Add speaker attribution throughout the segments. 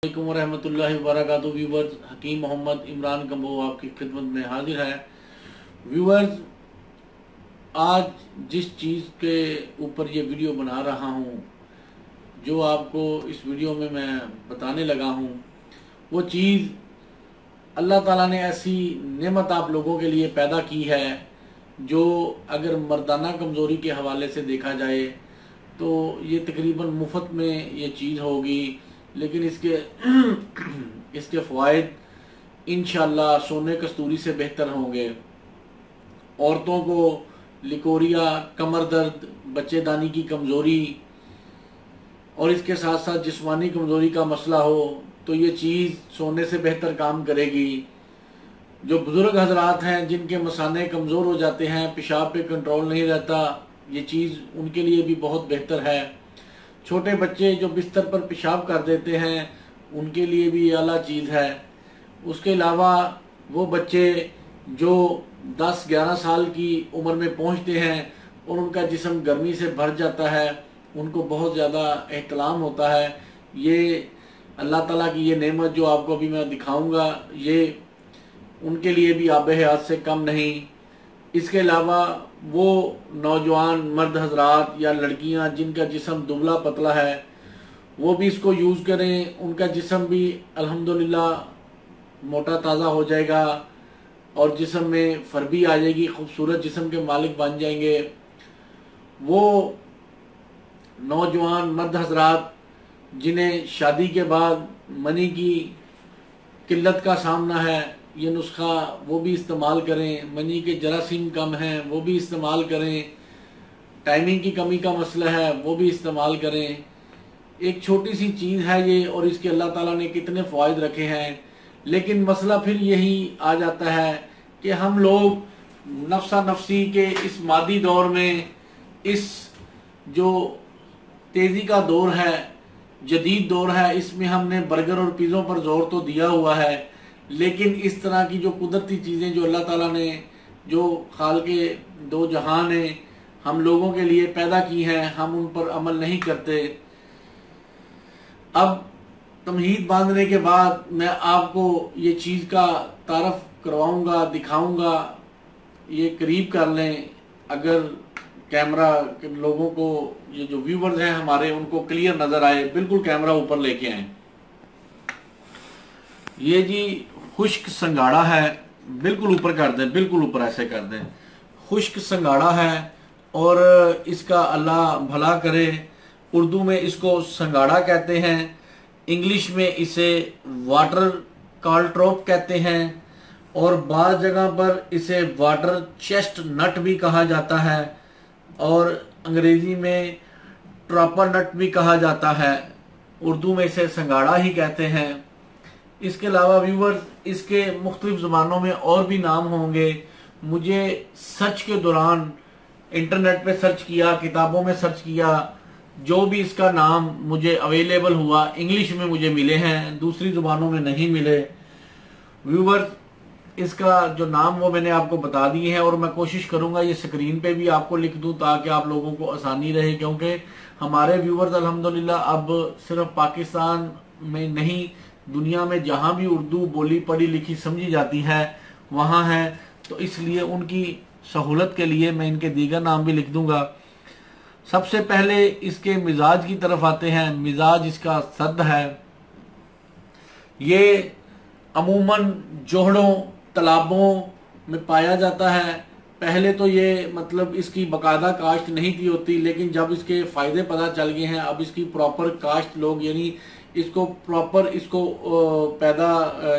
Speaker 1: अस्सलामुअलैकुम वरहमतुल्लाहि वबरकातुहू। व्यूवर्स, हकीम मोहम्मद इमरान कम्बो आपकी खिदमत में हाजिर है। व्यूवर्स, आज जिस चीज़ के ऊपर ये वीडियो बना रहा हूँ, जो आपको इस वीडियो में मैं बताने लगा हूँ, वो चीज़ अल्लाह ताला ने ऐसी नेमत आप लोगों के लिए पैदा की है जो अगर मर्दाना कमज़ोरी के हवाले से देखा जाए तो ये तकरीबन मुफ्त में ये चीज़ होगी, लेकिन इसके फ़वाइद इंशाअल्लाह सोने कस्तूरी से बेहतर होंगे। औरतों को लिकोरिया, कमर दर्द, बच्चेदानी की कमज़ोरी और इसके साथ साथ जिस्मानी कमज़ोरी का मसला हो तो ये चीज़ सोने से बेहतर काम करेगी। जो बुज़ुर्ग हजरात हैं जिनके मसाने कमज़ोर हो जाते हैं, पेशाब पे कंट्रोल नहीं रहता, ये चीज़ उनके लिए भी बहुत बेहतर है। छोटे बच्चे जो बिस्तर पर पेशाब कर देते हैं उनके लिए भी आला चीज़ है। उसके अलावा वो बच्चे जो 10-11 साल की उम्र में पहुंचते हैं और उनका जिस्म गर्मी से भर जाता है, उनको बहुत ज़्यादा एहतलाम होता है। ये अल्लाह ताला की ये नेमत जो आपको अभी मैं दिखाऊंगा, ये उनके लिए भी आब हयात से कम नहीं। इसके अलावा वो नौजवान मर्द हजरात या लड़कियां जिनका जिस्म दुबला पतला है वो भी इसको यूज़ करें, उनका जिस्म भी अल्हम्दुलिल्लाह मोटा ताज़ा हो जाएगा और जिस्म में फर्बी आ जाएगी, खूबसूरत जिस्म के मालिक बन जाएंगे। वो नौजवान मर्द हजरात जिन्हें शादी के बाद मनी की किल्लत का सामना है, ये नुस्खा वो भी इस्तेमाल करें। मनी के जरासीम कम हैं वो भी इस्तेमाल करें। टाइमिंग की कमी का मसला है वो भी इस्तेमाल करें। एक छोटी सी चीज़ है ये और इसके अल्लाह ताला ने कितने फ़ायदे रखे हैं। लेकिन मसला फिर यही आ जाता है कि हम लोग नफ्सा नफसी के इस मादी दौर में, इस जो तेज़ी का दौर है, जदीद दौर है, इसमें हमने बर्गर और पिज़्ज़ों पर जोर तो दिया हुआ है, लेकिन इस तरह की जो कुदरती चीज़ें जो अल्लाह ताला ने, जो खाल के दो जहान ने हम लोगों के लिए पैदा की हैं, हम उन पर अमल नहीं करते। अब तमहीद बांधने के बाद मैं आपको ये चीज़ का तारफ़ करवाऊंगा, दिखाऊंगा। ये करीब कर लें, अगर कैमरा के लोगों को, ये जो व्यूवर्स हैं हमारे, उनको क्लियर नज़र आए, बिल्कुल कैमरा ऊपर लेके आए। ये जी खुश्क संगाड़ा है, बिल्कुल ऊपर कर दें, बिल्कुल ऊपर ऐसे कर दें। खुश्क संगाड़ा है और इसका अल्लाह भला करे। उर्दू में इसको संगाड़ा कहते हैं, इंग्लिश में इसे वाटर काल्ट्रोप कहते हैं और बाज़ जगह पर इसे वाटर चेस्ट नट भी कहा जाता है और अंग्रेजी में ट्रॉपर नट भी कहा जाता है। उर्दू में इसे संगाड़ा ही कहते हैं। इसके अलावा व्यूवर्स, इसके मुख्तलिफ ज़बानों में और भी नाम होंगे। मुझे सर्च के दौरान इंटरनेट पे सर्च किया, किताबों में सर्च किया, जो भी इसका नाम मुझे अवेलेबल हुआ इंग्लिश में मुझे मिले हैं, दूसरी ज़ुबानों में नहीं मिले। व्यूवर्स, इसका जो नाम वो मैंने आपको बता दिए हैं और मैं कोशिश करूंगा ये स्क्रीन पे भी आपको लिख दूं ताकि आप लोगों को आसानी रहे, क्योंकि हमारे व्यूवर्स अल्हम्दुलिल्लाह अब सिर्फ पाकिस्तान में नहीं, दुनिया में जहां भी उर्दू बोली पढ़ी लिखी समझी जाती है वहां है, तो इसलिए उनकी सहूलत के लिए मैं इनके दीगर नाम भी लिख दूंगा। सबसे पहले इसके मिजाज की तरफ आते हैं। मिजाज इसका सद है। ये अमूमन जोहड़ों, तालाबों में पाया जाता है। पहले तो ये मतलब इसकी बाकायदा काश्त नहीं की होती, लेकिन जब इसके फ़ायदे पता चल गए हैं, अब इसकी प्रॉपर काश्त लोग, यानी इसको प्रॉपर, इसको पैदा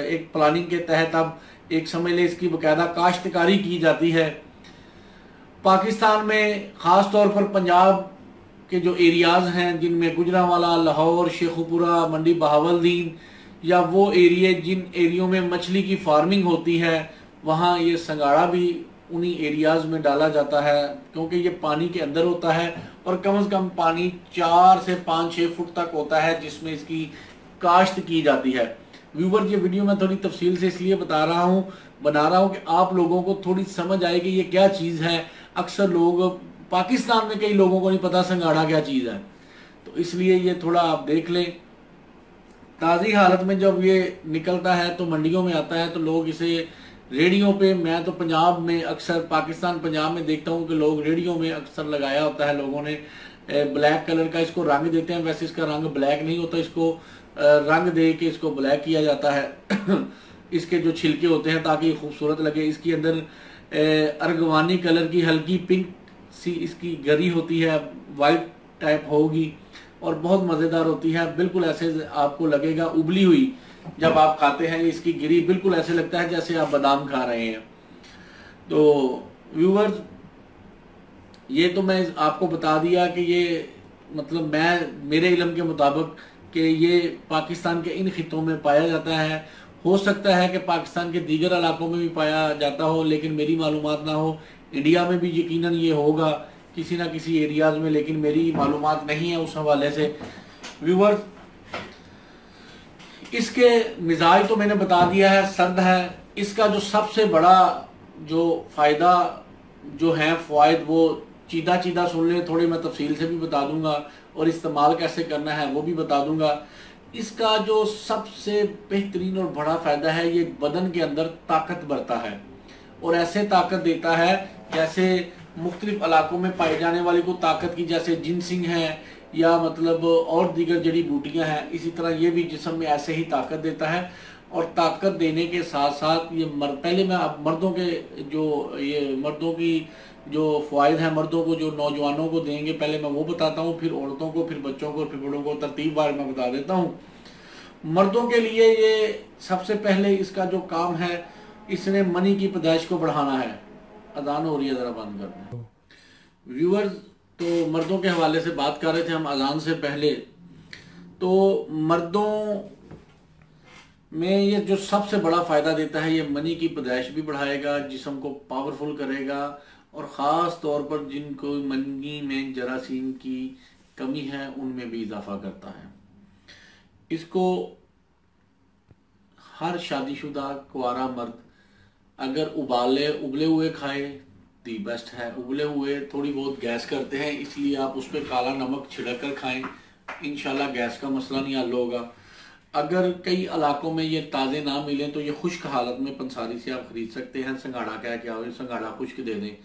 Speaker 1: एक प्लानिंग के तहत अब एक समझ ले इसकी बाकायदा काश्तकारी की जाती है। पाकिस्तान में ख़ास तौर पर पंजाब के जो एरियाज़ हैं जिनमें गुजरांवाला, लाहौर, शेखुपुरा, मंडी बहावलदीन या वो एरिए जिन एरियो में मछली की फार्मिंग होती है, वहाँ ये संगाड़ा भी उन्हीं एरियाज़ में डाला जाता है, क्योंकि ये पानी के अंदर होता है और कम से कम पानी 4 से 5-6 फुट तक होता है जिसमें इसकी काश्त की जाती है। व्यूवर, ये वीडियो मैं थोड़ी तफसील से इसलिए बना रहा हूँ कि आप लोगों को थोड़ी समझ आए कि ये क्या चीज़ है। अक्सर लोग, पाकिस्तान में कई लोगों को नहीं पता संगाड़ा क्या चीज़ है, तो इसलिए ये थोड़ा आप देख लें। ताज़ी हालत में जब ये निकलता है तो मंडियों में आता है तो लोग इसे रेडियो पे, मैं तो पंजाब में अक्सर, पाकिस्तान पंजाब में देखता हूँ कि लोग रेडियो में अक्सर लगाया होता है लोगों ने, ब्लैक कलर का इसको रंग देते हैं। वैसे इसका रंग ब्लैक नहीं होता, इसको रंग दे के इसको ब्लैक किया जाता है इसके जो छिलके होते हैं ताकि खूबसूरत लगे। इसके अंदर अर्गवानी कलर की हल्की पिंक सी इसकी गरी होती है, वाइट टाइप होगी और बहुत मज़ेदार होती है। बिल्कुल ऐसे आपको लगेगा उबली हुई, जब आप खाते हैं इसकी गिरी बिल्कुल ऐसे लगता है जैसे आप बादाम खा रहे हैं। तो व्यूअर्स, ये तो मैं आपको बता दिया कि ये मतलब मेरे इल्म के मुताबिक कि ये पाकिस्तान के इन खितों में पाया जाता है। हो सकता है कि पाकिस्तान के दीगर इलाकों में भी पाया जाता हो, लेकिन मेरी मालूमात ना हो। इंडिया में भी यकीनन ये होगा किसी ना किसी एरियाज में, लेकिन मेरी मालूमात नहीं है उस हवाले से। व्यूअर्स, इसके मिजाज तो मैंने बता दिया है, सर्द है। इसका जो सबसे बड़ा जो फायदा जो है फ़वाइद, वो चीदा चीदा सुन लें, थोड़ी मैं तफसील से भी बता दूंगा और इस्तेमाल कैसे करना है वो भी बता दूंगा। इसका जो सबसे बेहतरीन और बड़ा फायदा है, ये बदन के अंदर ताकत भरता है और ऐसे ताकत देता है जैसे मुख्तलिफ इलाकों में पाई जाने वाली को ताकत की, जैसे जिनसिंग है या मतलब और दीगर जड़ी बूटियां हैं, इसी तरह ये भी जिस्म में ऐसे ही ताकत देता है। और ताकत देने के साथ साथ ये पहले मैं अब मर्दों के मर्दों की जो फ़वाइद हैं, मर्दों को जो नौजवानों को देंगे, पहले मैं वो बताता हूँ, फिर औरतों को, फिर बच्चों को, फिर बड़ों को तरतीब वार मैं बता देता हूँ। मर्दों के लिए ये सबसे पहले इसका जो काम है, इसने मनी की पैदाइश को बढ़ाना है। अजान हो रही है, ज़रा बंद कर दें। व्यूअर्स, तो मर्दों के हवाले से बात कर रहे थे हम अजान से पहले। तो मर्दों में ये जो सबसे बड़ा फायदा देता है, ये मनी की पैदाइश भी बढ़ाएगा, जिस्म को पावरफुल करेगा और ख़ास तौर पर जिनको मनी में जरासीम की कमी है उनमें भी इजाफा करता है। इसको हर शादीशुदा कुंवारा मर्द अगर उबले हुए खाए दी बेस्ट है। उबले हुए थोड़ी बहुत गैस करते हैं, इसलिए आप उस पर काला नमक छिड़क कर खाएं, इंशाल्लाह गैस का मसला नहीं हल होगा। अगर कई इलाकों में ये ताज़े ना मिलें तो ये खुश्क हालत में पंसारी से आप खरीद सकते हैं। संगाड़ा कह के आओ, संगाड़ा खुश्क दे दें।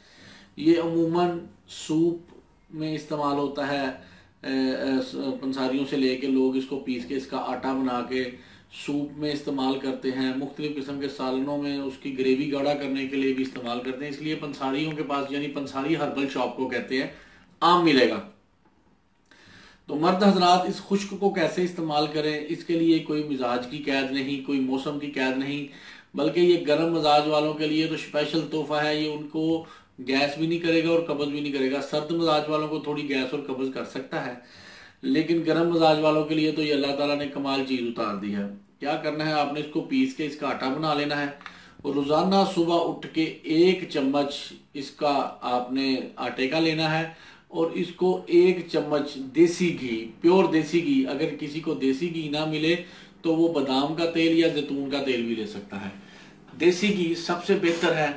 Speaker 1: ये अमूमन सूप में इस्तेमाल होता है। पंसारियों से लेके लोग इसको पीस के इसका आटा बना के सूप में इस्तेमाल करते हैं। मुख्तलिफ किस्म के सालनों में उसकी ग्रेवी गाढ़ा करने के लिए भी इस्तेमाल करते हैं। इसलिए पंसारियों के पास, यानी पंसारी हर्बल शॉप को कहते हैं, आम मिलेगा। तो मर्द हजरात इस खुश्क को कैसे इस्तेमाल करें, इसके लिए कोई मिजाज की कैद नहीं, कोई मौसम की कैद नहीं, बल्कि ये गर्म मिजाज वालों के लिए तो स्पेशल तोहफा है। ये उनको गैस भी नहीं करेगा और कब्ज भी नहीं करेगा। सर्द मिजाज वालों को थोड़ी गैस और कब्ज कर सकता है, लेकिन गर्म मिजाज वालों के लिए तो ये अल्लाह ताला ने कमाल चीज उतार दी है। क्या करना है, आपने इसको पीस के इसका आटा बना लेना है और रोजाना सुबह उठ के 1 चम्मच इसका आपने आटे का लेना है और इसको 1 चम्मच देसी घी, प्योर देसी घी, अगर किसी को देसी घी ना मिले तो वो बादाम का तेल या जैतून का तेल भी ले सकता है। देसी घी सबसे बेहतर है।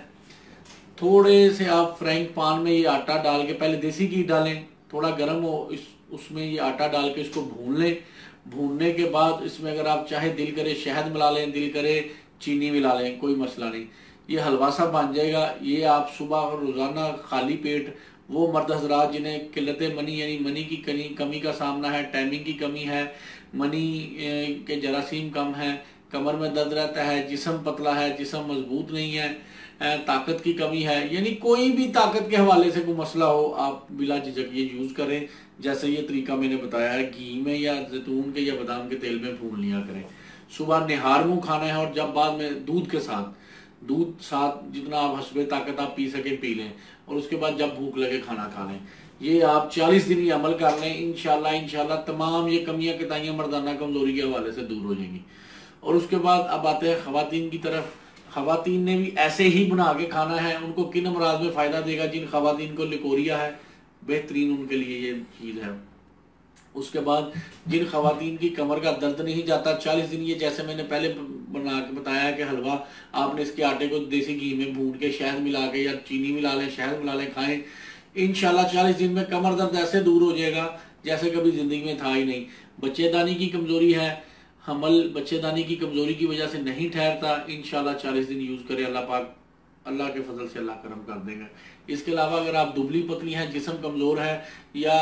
Speaker 1: थोड़े से आप फ्राइंग पान में ये आटा डाल के, पहले देसी घी डालें, थोड़ा गर्म हो, उसमें ये आटा डाल के इसको भून लें। भूनने के बाद इसमें अगर आप चाहे दिल करे शहद मिला लें, दिल करे चीनी मिला लें, कोई मसला नहीं। ये हलवा सा बन जाएगा। ये आप सुबह और रोजाना खाली पेट, वो मर्द हजरात जिन्हें किल्लत मनी यानी मनी की कमी का सामना है, टाइमिंग की कमी है, मनी के जरासीम कम है, कमर में दर्द रहता है, जिस्म पतला है, जिस्म मजबूत नहीं है, ताकत की कमी है, यानी कोई भी ताकत के हवाले से कोई मसला हो, आप बिला झिझक ये यूज करें। जैसे ये तरीका मैंने बताया है, घी में या जैतून के या बादाम के तेल में भून लिया करें। सुबह निहार मुंह खाना है और जब बाद में दूध साथ जितना आप हस्बे ताकत आप पी सके पी लें और उसके बाद जब भूख लगे खाना खा लें। ये आप 40 दिन ये अमल कर लें, इंशाल्लाह तमाम ये कमियां कताइयां मर्दाना कमजोरी के हवाले से दूर हो जाएंगी। और उसके बाद अब आते हैं खवातीन की तरफ। खवातीन ने भी ऐसे ही बना के खाना है। उनको किन अमराज में फायदा देगा, जिन खवातीन को लिकोरिया है, बेहतरीन उनके लिए ये चीज है। उसके बाद जिन खवातीन की कमर का दर्द नहीं जाता, 40 दिन ये जैसे मैंने पहले बना के बताया कि हलवा आपने इसके आटे को देसी घी में भून के शहद मिला के या चीनी मिला लें, शहद मिला लें, खाएं। इंशाल्लाह 40 दिन में कमर दर्द ऐसे दूर हो जाएगा जैसे कभी जिंदगी में था ही नहीं। बच्चेदानी की कमजोरी है, हमल बच्चेदानी की कमजोरी की वजह से नहीं ठहरता, इंशाल्लाह 40 दिन यूज करें, अल्लाह पाक अल्लाह के फजल से अल्लाह करम कर देगा। इसके अलावा अगर आप दुबली पतली हैं, जिस्म कमजोर है, या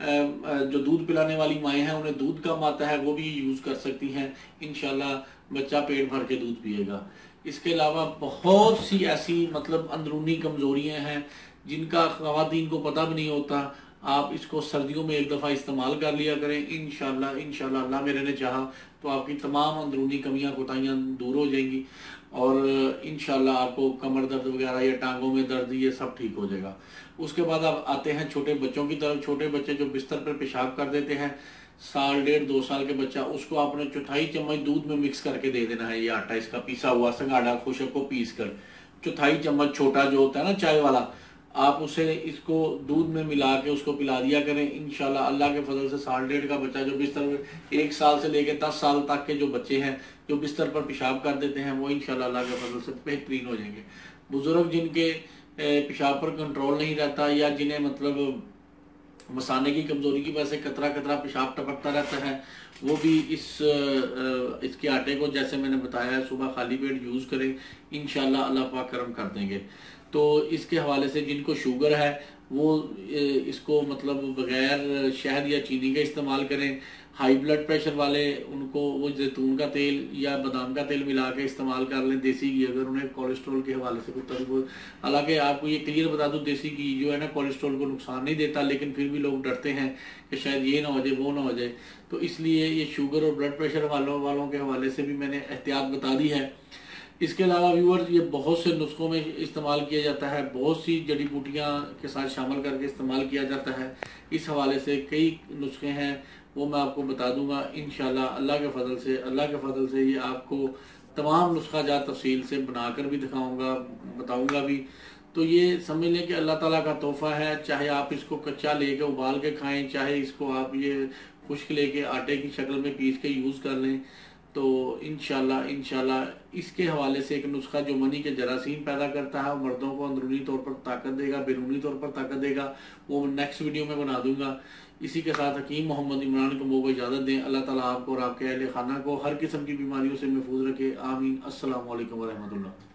Speaker 1: जो दूध पिलाने वाली माएँ हैं उन्हें दूध कम आता है, वो भी यूज कर सकती हैं, इंशाल्लाह बच्चा पेट भर के दूध पिएगा। इसके अलावा बहुत सी ऐसी मतलब अंदरूनी कमजोरियां हैं जिनका ख़वातीन को पता भी नहीं होता। आप इसको सर्दियों में एक दफ़ा इस्तेमाल कर लिया करें, इंशाल्लाह अल्लाह मेरे ने चाहा तो आपकी तमाम अंदरूनी कमियां कोताहियां दूर हो जाएंगी और इंशाल्लाह आपको कमर दर्द वगैरह या टांगों में दर्द ये सब ठीक हो जाएगा। उसके बाद आप आते हैं छोटे बच्चों की तरफ। छोटे बच्चे जो बिस्तर पर पेशाब कर देते हैं, साल डेढ़ 2 साल के बच्चा, उसको आपने 1/4 चम्मच दूध में मिक्स करके दे देना है। ये आटा इसका पीसा हुआ संगाड़ा खुशक को पीस कर 1/4 चम्मच छोटा जो होता है ना चाय वाला, आप उसे इसको दूध में मिला के उसको पिला दिया करें। इंशाल्लाह अल्लाह के फजल से साल डेढ़ का बच्चा जो बिस्तर में 1 साल से लेकर 10 साल तक के जो बच्चे हैं जो बिस्तर पर पेशाब कर देते हैं वो इंशाल्लाह अल्लाह के फजल से बेहतरीन हो जाएंगे। बुजुर्ग जिनके पेशाब पर कंट्रोल नहीं रहता या जिन्हें मतलब मसाने की कमजोरी की वजह से कतरा कतरा पेशाब टपकता रहता है, वो भी इसके आटे को जैसे मैंने बताया है सुबह खाली पेट यूज करें, इंशाल्लाह अल्लाह पाक करम कर देंगे। तो इसके हवाले से जिनको शुगर है वो इसको मतलब बगैर शहद या चीनी के इस्तेमाल करें। हाई ब्लड प्रेशर वाले उनको वो जैतून का तेल या बादाम का तेल मिला के इस्तेमाल कर लें, देसी घी, अगर उन्हें कोलेस्ट्रॉल के हवाले से कुछ तरीके। हालांकि आपको ये क्लियर बता दूं देसी घी जो है ना कोलेस्ट्रॉल को नुकसान नहीं देता, लेकिन फिर भी लोग डरते हैं कि शायद ये ना हो जाए वो ना हो जाए, तो इसलिए ये शुगर और ब्लड प्रेशर वालों के हवाले से भी मैंने एहतियात बता दी है। इसके अलावा व्यूअर्स ये बहुत से नुस्खों में इस्तेमाल किया जाता है, बहुत सी जड़ी बूटियाँ के साथ शामिल करके इस्तेमाल किया जाता है। इस हवाले से कई नुस्खे हैं वो मैं आपको बता दूंगा इंशाल्लाह अल्लाह के फजल से ये आपको तमाम नुस्खा जात तफसील से बनाकर भी दिखाऊंगा, बताऊंगा भी। तो ये समझ लें कि अल्लाह ताला का तोहफा है, चाहे आप इसको कच्चा लेके उबाल के खाएं, चाहे इसको आप ये खुश्क लेके आटे की शक्ल में पीस के यूज़ कर लें। तो इंशाल्लाह इसके हवाले से एक नुस्खा जो मनी के जरासीम पैदा करता है, मर्दों को अंदरूनी तौर पर ताकत देगा, बैरूनी तौर पर ताकत देगा, वो नेक्स्ट वीडियो में बना दूंगा। इसी के साथ हकीम मोहम्मद इमरान को वो इजाज़त दें। अल्लाह ताला आपको और आपके अहले खाना को हर किस्म की बीमारियों से महफूज रखे, आमीन। अस्सलाम वालेकुम व रहमतुल्लाह।